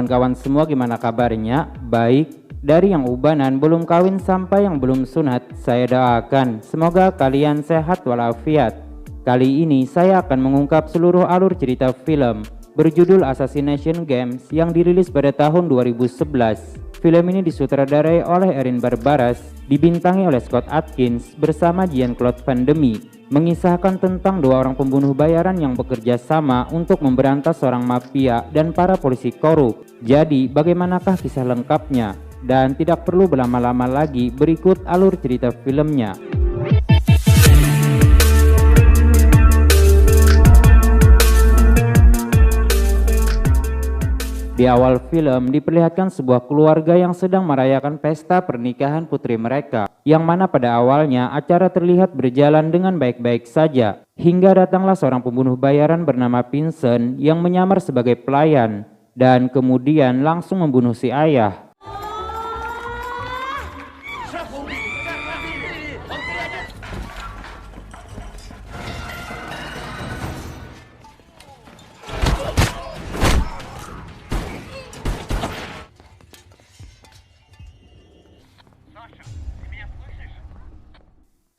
kawan-kawan semua, gimana kabarnya? Baik, dari yang ubanan belum kawin sampai yang belum sunat, saya doakan semoga kalian sehat walafiat. Kali ini saya akan mengungkap seluruh alur cerita film berjudul Assassination Games yang dirilis pada tahun 2011. Film ini disutradarai oleh Erin Barbaras, dibintangi oleh Scott Adkins bersama Jean-Claude Van Damme, mengisahkan tentang dua orang pembunuh bayaran yang bekerja sama untuk memberantas seorang mafia dan para polisi korup. Jadi, bagaimanakah kisah lengkapnya? Dan tidak perlu berlama-lama lagi, berikut alur cerita filmnya. Di awal film diperlihatkan sebuah keluarga yang sedang merayakan pesta pernikahan putri mereka, yang mana pada awalnya acara terlihat berjalan dengan baik-baik saja, hingga datanglah seorang pembunuh bayaran bernama Vincent yang menyamar sebagai pelayan, dan kemudian langsung membunuh si ayah.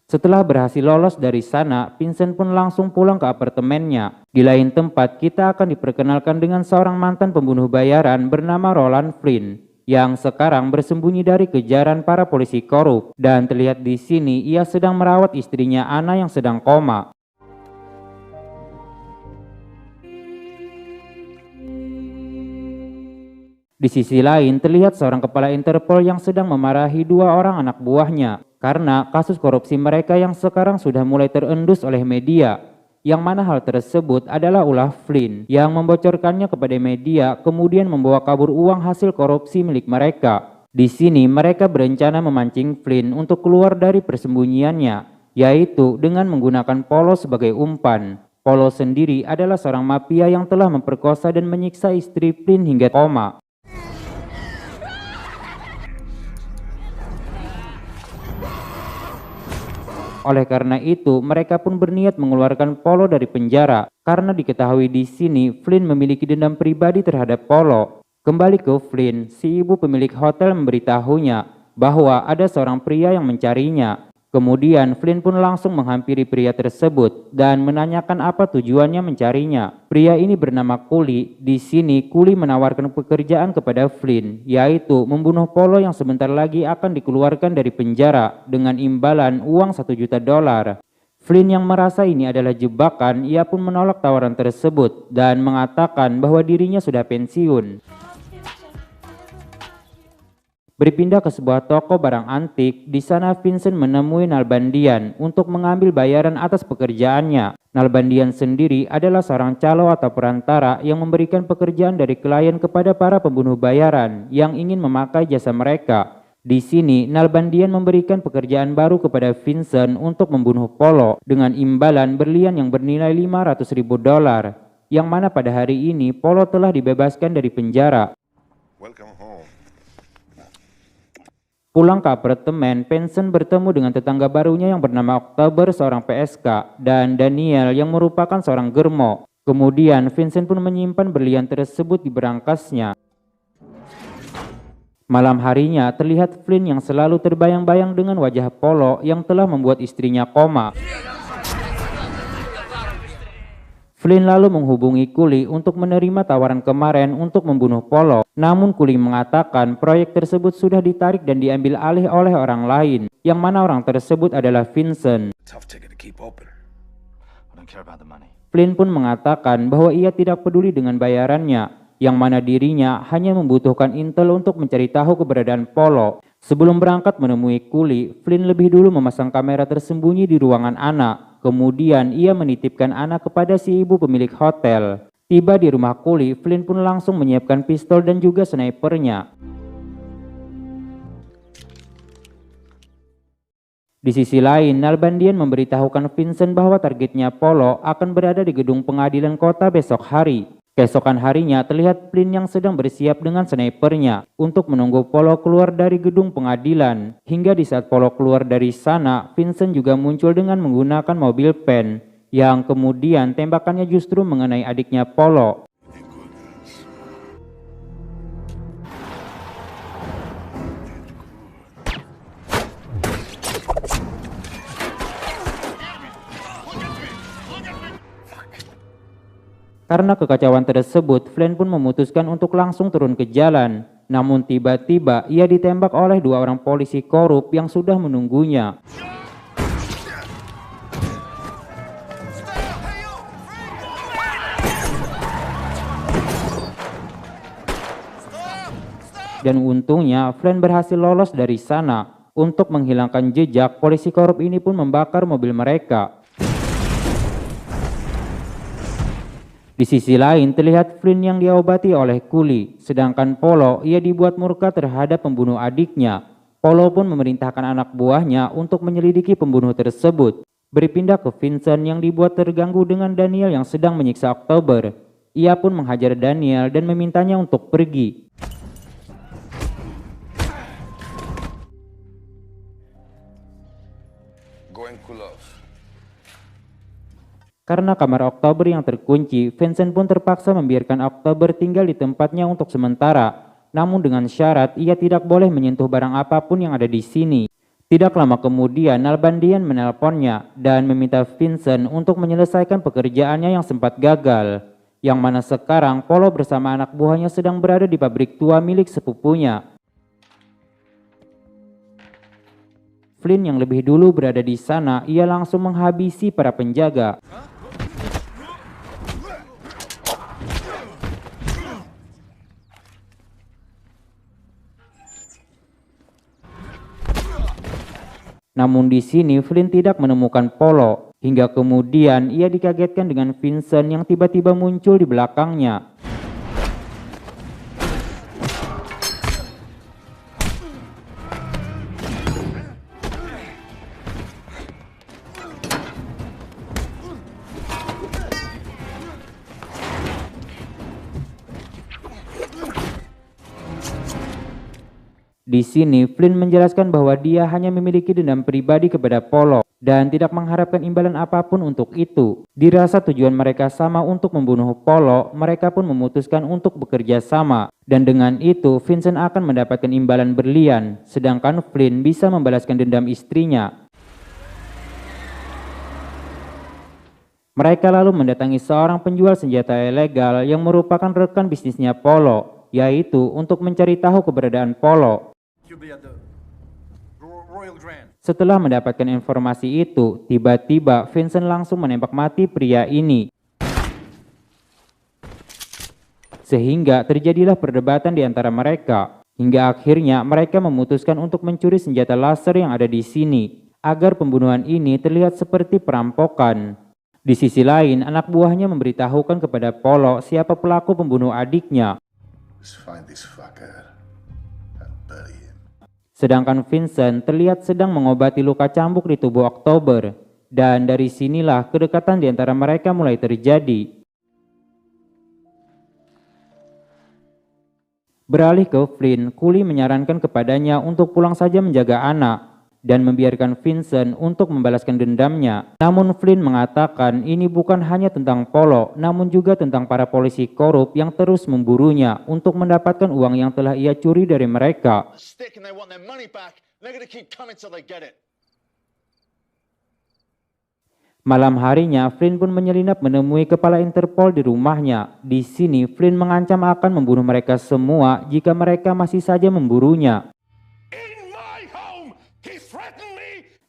Setelah berhasil lolos dari sana, Vincent pun langsung pulang ke apartemennya. Di lain tempat, kita akan diperkenalkan dengan seorang mantan pembunuh bayaran bernama Roland Flynn, yang sekarang bersembunyi dari kejaran para polisi korup. Dan terlihat di sini ia sedang merawat istrinya Anna yang sedang koma. Di sisi lain, terlihat seorang kepala Interpol yang sedang memarahi dua orang anak buahnya karena kasus korupsi mereka yang sekarang sudah mulai terendus oleh media, yang mana hal tersebut adalah ulah Flynn yang membocorkannya kepada media, kemudian membawa kabur uang hasil korupsi milik mereka. Di sini mereka berencana memancing Flynn untuk keluar dari persembunyiannya, yaitu dengan menggunakan Polo sebagai umpan. Polo sendiri adalah seorang mafia yang telah memperkosa dan menyiksa istri Flynn hingga koma. Oleh karena itu, mereka pun berniat mengeluarkan Polo dari penjara, karena diketahui di sini Flynn memiliki dendam pribadi terhadap Polo. Kembali ke Flynn, si ibu pemilik hotel memberitahunya bahwa ada seorang pria yang mencarinya. Kemudian Flynn pun langsung menghampiri pria tersebut dan menanyakan apa tujuannya mencarinya. Pria ini bernama Kuli. Di sini Kuli menawarkan pekerjaan kepada Flynn, yaitu membunuh Polo yang sebentar lagi akan dikeluarkan dari penjara dengan imbalan uang $1 juta. Flynn yang merasa ini adalah jebakan, ia pun menolak tawaran tersebut dan mengatakan bahwa dirinya sudah pensiun. Berpindah ke sebuah toko barang antik, di sana Vincent menemui Nalbandian untuk mengambil bayaran atas pekerjaannya. Nalbandian sendiri adalah seorang calo atau perantara yang memberikan pekerjaan dari klien kepada para pembunuh bayaran yang ingin memakai jasa mereka. Di sini, Nalbandian memberikan pekerjaan baru kepada Vincent untuk membunuh Polo dengan imbalan berlian yang bernilai $500.000, yang mana pada hari ini Polo telah dibebaskan dari penjara. Pulang ke apartemen, Vincent bertemu dengan tetangga barunya yang bernama October, seorang PSK, dan Daniel yang merupakan seorang germo. Kemudian Vincent pun menyimpan berlian tersebut di berangkasnya. Malam harinya terlihat Flynn yang selalu terbayang-bayang dengan wajah Polo yang telah membuat istrinya koma. Flynn lalu menghubungi Kuli untuk menerima tawaran kemarin untuk membunuh Polo. Namun Kuli mengatakan proyek tersebut sudah ditarik dan diambil alih oleh orang lain, yang mana orang tersebut adalah Vincent. Flynn pun mengatakan bahwa ia tidak peduli dengan bayarannya, yang mana dirinya hanya membutuhkan intel untuk mencari tahu keberadaan Polo. Sebelum berangkat menemui Kuli, Flynn lebih dulu memasang kamera tersembunyi di ruangan Anna. Kemudian ia menitipkan anak kepada si ibu pemilik hotel. Tiba di rumah Kuli, Flynn pun langsung menyiapkan pistol dan juga snipernya. Di sisi lain, Nalbandian memberitahukan Vincent bahwa targetnya Polo akan berada di gedung pengadilan kota besok hari. Keesokan harinya terlihat Flynn yang sedang bersiap dengan snipernya untuk menunggu Polo keluar dari gedung pengadilan. Hingga di saat Polo keluar dari sana, Vincent juga muncul dengan menggunakan mobil pen, yang kemudian tembakannya justru mengenai adiknya Polo. Karena kekacauan tersebut, Flynn pun memutuskan untuk langsung turun ke jalan. Namun tiba-tiba ia ditembak oleh 2 orang polisi korup yang sudah menunggunya. Dan untungnya Flynn berhasil lolos dari sana. Untuk menghilangkan jejak, polisi korup ini pun membakar mobil mereka. Di sisi lain terlihat Flynn yang diobati oleh kuli, sedangkan Polo ia dibuat murka terhadap pembunuh adiknya. Polo pun memerintahkan anak buahnya untuk menyelidiki pembunuh tersebut. Berpindah ke Vincent yang dibuat terganggu dengan Daniel yang sedang menyiksa October. Ia pun menghajar Daniel dan memintanya untuk pergi. Karena kamar October yang terkunci, Vincent pun terpaksa membiarkan October tinggal di tempatnya untuk sementara. Namun dengan syarat ia tidak boleh menyentuh barang apapun yang ada di sini. Tidak lama kemudian Nalbandian menelponnya dan meminta Vincent untuk menyelesaikan pekerjaannya yang sempat gagal. Yang mana sekarang Polo bersama anak buahnya sedang berada di pabrik tua milik sepupunya. Flynn yang lebih dulu berada di sana, ia langsung menghabisi para penjaga. Namun di sini Flynn tidak menemukan Polo, hingga kemudian ia dikagetkan dengan Vincent yang tiba-tiba muncul di belakangnya. Di sini, Flynn menjelaskan bahwa dia hanya memiliki dendam pribadi kepada Polo dan tidak mengharapkan imbalan apapun untuk itu. Dirasa tujuan mereka sama untuk membunuh Polo, mereka pun memutuskan untuk bekerja sama. Dan dengan itu, Vincent akan mendapatkan imbalan berlian, sedangkan Flynn bisa membalaskan dendam istrinya. Mereka lalu mendatangi seorang penjual senjata ilegal yang merupakan rekan bisnisnya Polo, yaitu untuk mencari tahu keberadaan Polo. Setelah mendapatkan informasi itu, tiba-tiba Vincent langsung menembak mati pria ini. Sehingga terjadilah perdebatan di antara mereka. Hingga akhirnya mereka memutuskan untuk mencuri senjata laser yang ada di sini, agar pembunuhan ini terlihat seperti perampokan. Di sisi lain, anak buahnya memberitahukan kepada Polo siapa pelaku pembunuh adiknya. Sedangkan Vincent terlihat sedang mengobati luka cambuk di tubuh October. Dan dari sinilah kedekatan di antara mereka mulai terjadi. Beralih ke Flynn, kuli menyarankan kepadanya untuk pulang saja menjaga anak dan membiarkan Vincent untuk membalaskan dendamnya. Namun Flynn mengatakan ini bukan hanya tentang Polo, namun juga tentang para polisi korup yang terus memburunya untuk mendapatkan uang yang telah ia curi dari mereka. Malam harinya, Flynn pun menyelinap menemui kepala Interpol di rumahnya. Di sini, Flynn mengancam akan membunuh mereka semua jika mereka masih saja memburunya.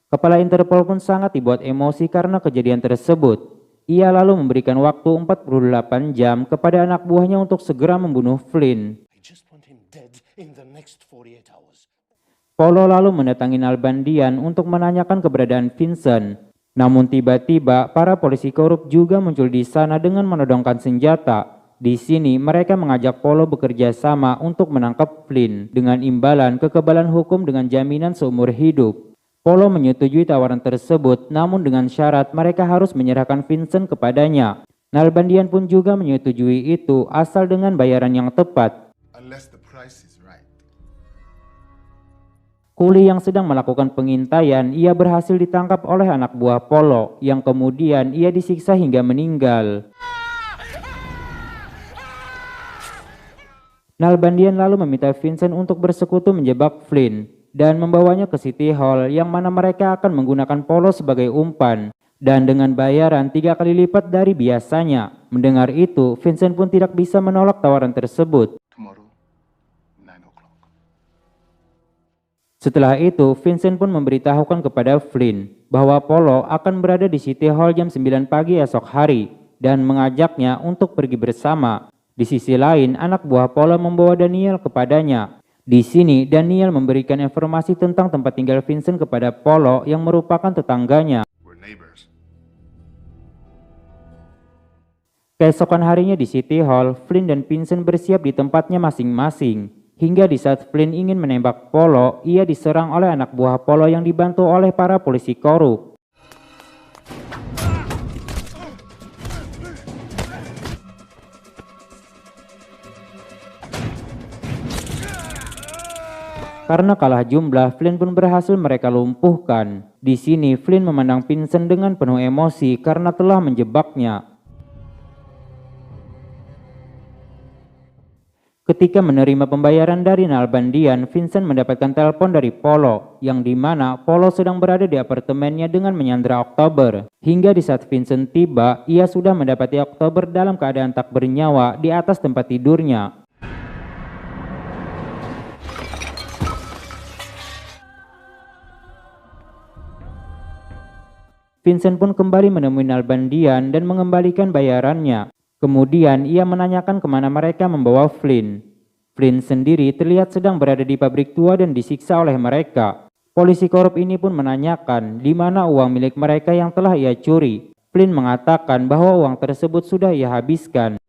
Kepala Interpol pun sangat dibuat emosi karena kejadian tersebut. Ia lalu memberikan waktu 48 jam kepada anak buahnya untuk segera membunuh Flynn. Polo lalu mendatangi Nalbandian untuk menanyakan keberadaan Vincent. Namun tiba-tiba para polisi korup juga muncul di sana dengan menodongkan senjata. Di sini mereka mengajak Polo bekerja sama untuk menangkap Flynn dengan imbalan kekebalan hukum dengan jaminan seumur hidup. Polo menyetujui tawaran tersebut, namun dengan syarat mereka harus menyerahkan Vincent kepadanya. Nalbandian pun juga menyetujui itu asal dengan bayaran yang tepat. Kuli yang sedang melakukan pengintaian, ia berhasil ditangkap oleh anak buah Polo, yang kemudian ia disiksa hingga meninggal. Nalbandian lalu meminta Vincent untuk bersekutu menjebak Flynn dan membawanya ke City Hall yang mana mereka akan menggunakan Polo sebagai umpan. dan dengan bayaran 3 kali lipat dari biasanya. Mendengar itu, Vincent pun tidak bisa menolak tawaran tersebut. Tomorrow, 9 o'clock. Setelah itu, Vincent pun memberitahukan kepada Flynn bahwa Polo akan berada di City Hall jam 9 pagi esok hari dan mengajaknya untuk pergi bersama. Di sisi lain, anak buah Polo membawa Daniel kepadanya. Di sini, Daniel memberikan informasi tentang tempat tinggal Vincent kepada Polo yang merupakan tetangganya. We're neighbors. Keesokan harinya di City Hall, Flynn dan Vincent bersiap di tempatnya masing-masing. Hingga di saat Flynn ingin menembak Polo, ia diserang oleh anak buah Polo yang dibantu oleh para polisi korup. Karena kalah jumlah, Flynn pun berhasil mereka lumpuhkan. Di sini, Flynn memandang Vincent dengan penuh emosi karena telah menjebaknya. Ketika menerima pembayaran dari Nalbandian, Vincent mendapatkan telepon dari Polo, yang dimana Polo sedang berada di apartemennya dengan menyandra Oktober. Hingga di saat Vincent tiba, ia sudah mendapati Oktober dalam keadaan tak bernyawa di atas tempat tidurnya. Vincent pun kembali menemui Nalbandian dan mengembalikan bayarannya. Kemudian ia menanyakan kemana mereka membawa Flynn. Flynn sendiri terlihat sedang berada di pabrik tua dan disiksa oleh mereka. Polisi korup ini pun menanyakan di mana uang milik mereka yang telah ia curi. Flynn mengatakan bahwa uang tersebut sudah ia habiskan.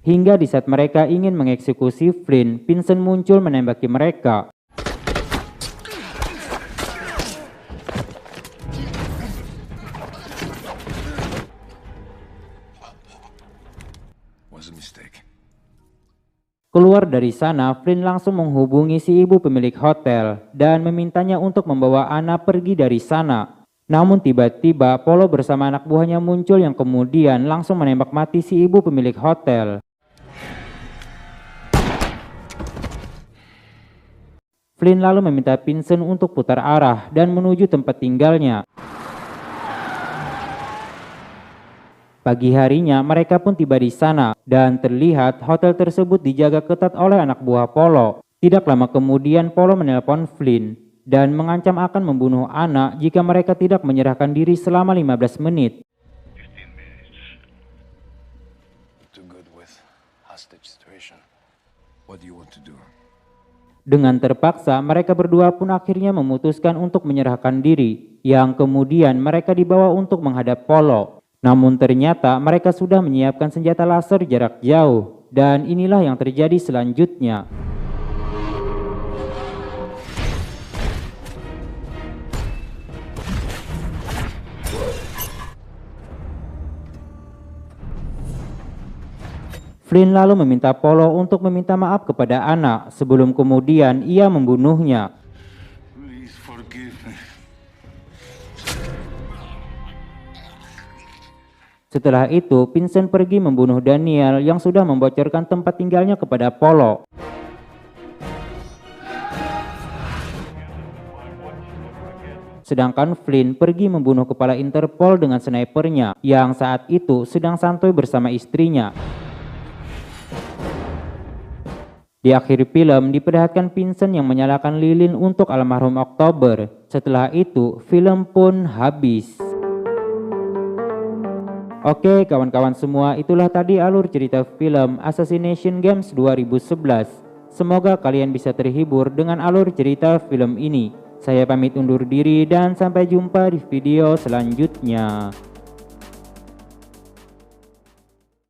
Hingga di saat mereka ingin mengeksekusi Flynn, Vincent muncul menembaki mereka. Was a mistake. Keluar dari sana, Flynn langsung menghubungi si ibu pemilik hotel dan memintanya untuk membawa Anna pergi dari sana. Namun tiba-tiba Polo bersama anak buahnya muncul yang kemudian langsung menembak mati si ibu pemilik hotel. Flynn lalu meminta Vincent untuk putar arah dan menuju tempat tinggalnya. Pagi harinya mereka pun tiba di sana dan terlihat hotel tersebut dijaga ketat oleh anak buah Polo. Tidak lama kemudian Polo menelpon Flynn dan mengancam akan membunuh Anna jika mereka tidak menyerahkan diri selama 15 menit. 15 minutes. Too good with hostage situation. What do you want to do? Dengan terpaksa mereka berdua pun akhirnya memutuskan untuk menyerahkan diri, yang kemudian mereka dibawa untuk menghadap Polo. Namun ternyata mereka sudah menyiapkan senjata laser jarak jauh, dan inilah yang terjadi selanjutnya. Flynn lalu meminta Polo untuk meminta maaf kepada Anna sebelum kemudian ia membunuhnya. Please forgive me. Setelah itu, Vincent pergi membunuh Daniel yang sudah membocorkan tempat tinggalnya kepada Polo. Sedangkan Flynn pergi membunuh kepala Interpol dengan snipernya yang saat itu sedang santai bersama istrinya. Di akhir film diperlihatkan Vincent yang menyalakan lilin untuk almarhum Oktober. Setelah itu, film pun habis. Oke kawan-kawan semua, itulah tadi alur cerita film Assassination Games 2011. Semoga kalian bisa terhibur dengan alur cerita film ini. Saya pamit undur diri dan sampai jumpa di video selanjutnya.